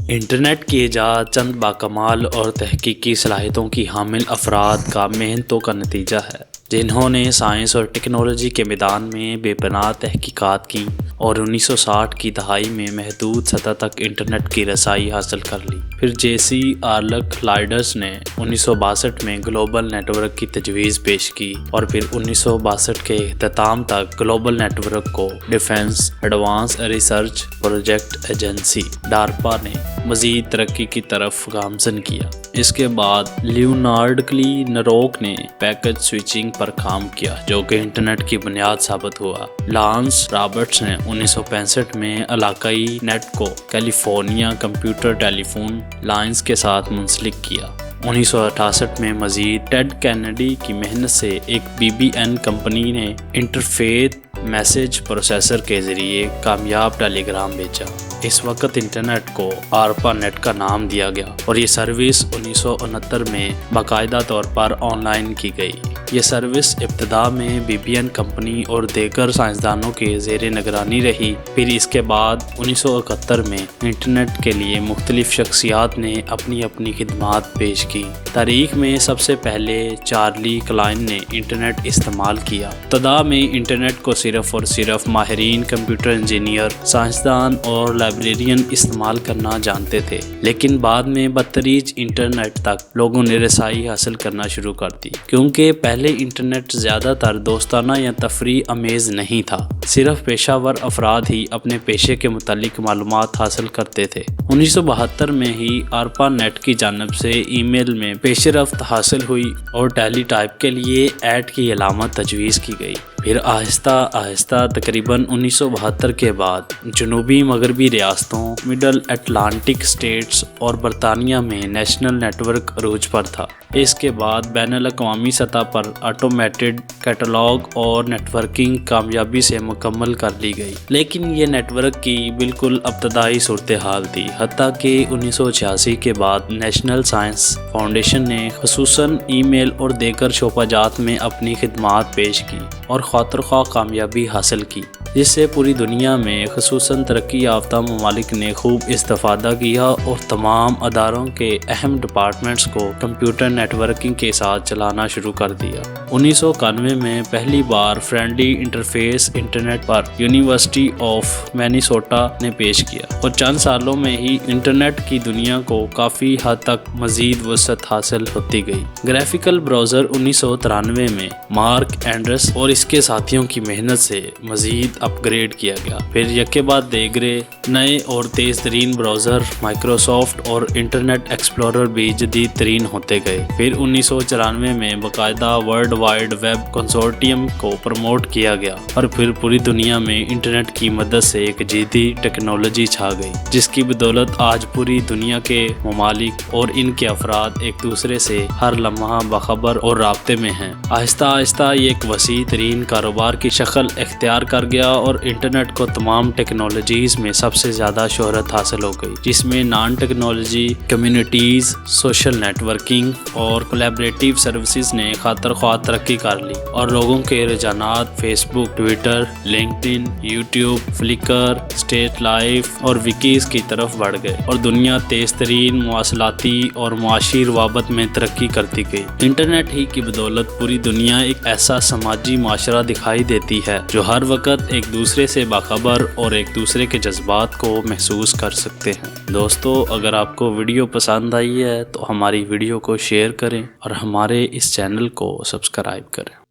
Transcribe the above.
Internet کی ایجاد چند باکمال اور تحقیقی صلاحیتوں کی حامل افراد کا محنتوں کا نتیجہ ہے، جنہوں نے سائنس اور ٹیکنالوجی کے میدان میں بے پناہ تحقیقات کی اور 1960 کی دہائی میں محدود سطح تک انٹرنیٹ کی رسائی حاصل کر لی۔ پھر جیسی آرلک لائڈرز نے 1962 میں گلوبل نیٹ ورک کی تجویز پیش کی اور پھر 1962 کے اختتام تک گلوبل نیٹ ورک کو defense advance research project agency DARPA نے مزید ترقی کی طرف گامزن کیا۔ اس کے بعد لیونارڈ نروک نے پیکج سوئچنگ پر کام کیا، جو کہ انٹرنیٹ کی بنیاد ثابت ہوا۔ لانس رابرٹس نے 1965 میں علاقائی نیٹ کو کیلیفورنیا کمپیوٹر ٹیلی فون لائنز کے ساتھ منسلک کیا۔ 1968 میں مزید ٹیڈ کینیڈی کی محنت سے ایک BBN کمپنی نے انٹرفیس میسج پروسیسر کے ذریعے کامیاب ٹیلی گرام بھیجا۔ اس وقت انٹرنیٹ کو آرپا نیٹ کا نام دیا گیا اور یہ سروس 1969 میں باقاعدہ طور پر آن لائن کی گئی۔ یہ سروس ابتدا میں BBN کمپنی اور دیگر سائنسدانوں کے زیر نگرانی رہی۔ پھر اس کے بعد 1971 میں انٹرنیٹ کے لیے مختلف شخصیات نے اپنی اپنی خدمات پیش کی۔ تاریخ میں سب سے پہلے چارلی کلائن نے انٹرنیٹ استعمال کیا۔ ابتدا میں انٹرنیٹ کو صرف اور صرف ماہرین کمپیوٹر انجینئر، سائنسدان اور لائبریرین استعمال کرنا جانتے تھے، لیکن بعد میں بتدریج انٹرنیٹ تک لوگوں نے رسائی حاصل کرنا شروع کر دی، کیونکہ پہلے انٹرنیٹ زیادہ تر دوستانہ یا تفریح آمیز نہیں تھا۔ صرف پیشہ ور افراد ہی اپنے پیشے کے متعلق معلومات حاصل کرتے تھے۔ 1972 میں ہی آرپا نیٹ کی جانب سے ای میل میں پیش رفت حاصل ہوئی اور ٹیلی ٹائپ کے لیے ایٹ کی علامت تجویز کی گئی۔ پھر آہستہ آہستہ تقریباً 1972 کے بعد جنوبی مغربی ریاستوں، مڈل اٹلانٹک اسٹیٹس اور برطانیہ میں نیشنل نیٹ ورک عروج پر تھا۔ اس کے بعد بین الاقوامی سطح پر آٹومیٹڈ کیٹلاگ اور نیٹ ورکنگ کامیابی سے مکمل کر لی گئی، لیکن یہ نیٹ ورک کی بالکل ابتدائی صورتحال تھی، حتیٰ کہ 1986 کے بعد نیشنل سائنس فاؤنڈیشن نے خصوصاً ای میل اور دیگر شعبہ جات میں اپنی خدمات پیش کی اور خاطر خواہ کامیابی حاصل کی، جس سے پوری دنیا میں خصوصاً ترقی یافتہ ممالک نے خوب استفادہ کیا اور تمام اداروں کے اہم ڈپارٹمنٹس کو کمپیوٹر نیٹ ورکنگ کے ساتھ چلانا شروع کر دیا۔ 1991 میں پہلی بار فرینڈلی انٹرفیس انٹرنیٹ پر یونیورسٹی آف مینیسوٹا نے پیش کیا اور چند سالوں میں ہی انٹرنیٹ کی دنیا کو کافی حد تک مزید وسعت حاصل ہوتی گئی۔ گرافیکل براؤزر 1993 میں مارک اینڈرس اور اس کے ساتھیوں کی محنت سے مزید اپ گریڈ کیا گیا۔ پھر یکے بعد دیگرے نئے اور تیز ترین براؤزر مائکروسافٹ اور انٹرنیٹ ایکسپلورر بھی جدید ترین ہوتے گئے۔ پھر 1994 میں باقاعدہ ورلڈ وائڈ ویب کنسورٹیم کو پروموٹ کیا گیا اور پھر پوری دنیا میں انٹرنیٹ کی مدد سے ایک جدید ٹیکنالوجی چھا گئی، جس کی بدولت آج پوری دنیا کے ممالک اور ان کے افراد ایک دوسرے سے ہر لمحہ باخبر اور رابطے میں ہیں۔ آہستہ آہستہ یہ ایک وسیع ترین کاروبار کی شکل اختیار کر گیا اور انٹرنیٹ کو تمام ٹیکنالوجیز میں سب سے زیادہ شہرت حاصل ہو گئی، جس میں non technology communities, social networking اور کولیبریٹیو سروسز نے خاطر خواہ ترقی کر لی اور لوگوں کے رجحانات فیس بک، ٹویٹر، لنکڈ ان، یوٹیوب، فلکر، اسٹیٹ لائف اور وکیز کی طرف بڑھ گئے اور دنیا تیز ترین مواصلاتی اور معاشی روابط میں ترقی کرتی گئی۔ انٹرنیٹ ہی کی بدولت پوری دنیا ایک ایسا سماجی معاشرہ دکھائی دیتی ہے جو ہر وقت ایک دوسرے سے باخبر اور ایک دوسرے کے جذبات کو محسوس کر سکتے ہیں۔ دوستو، اگر آپ کو ویڈیو پسند آئی ہے تو ہماری ویڈیو کو شیئر کریں اور ہمارے اس چینل کو سبسکرائب کریں۔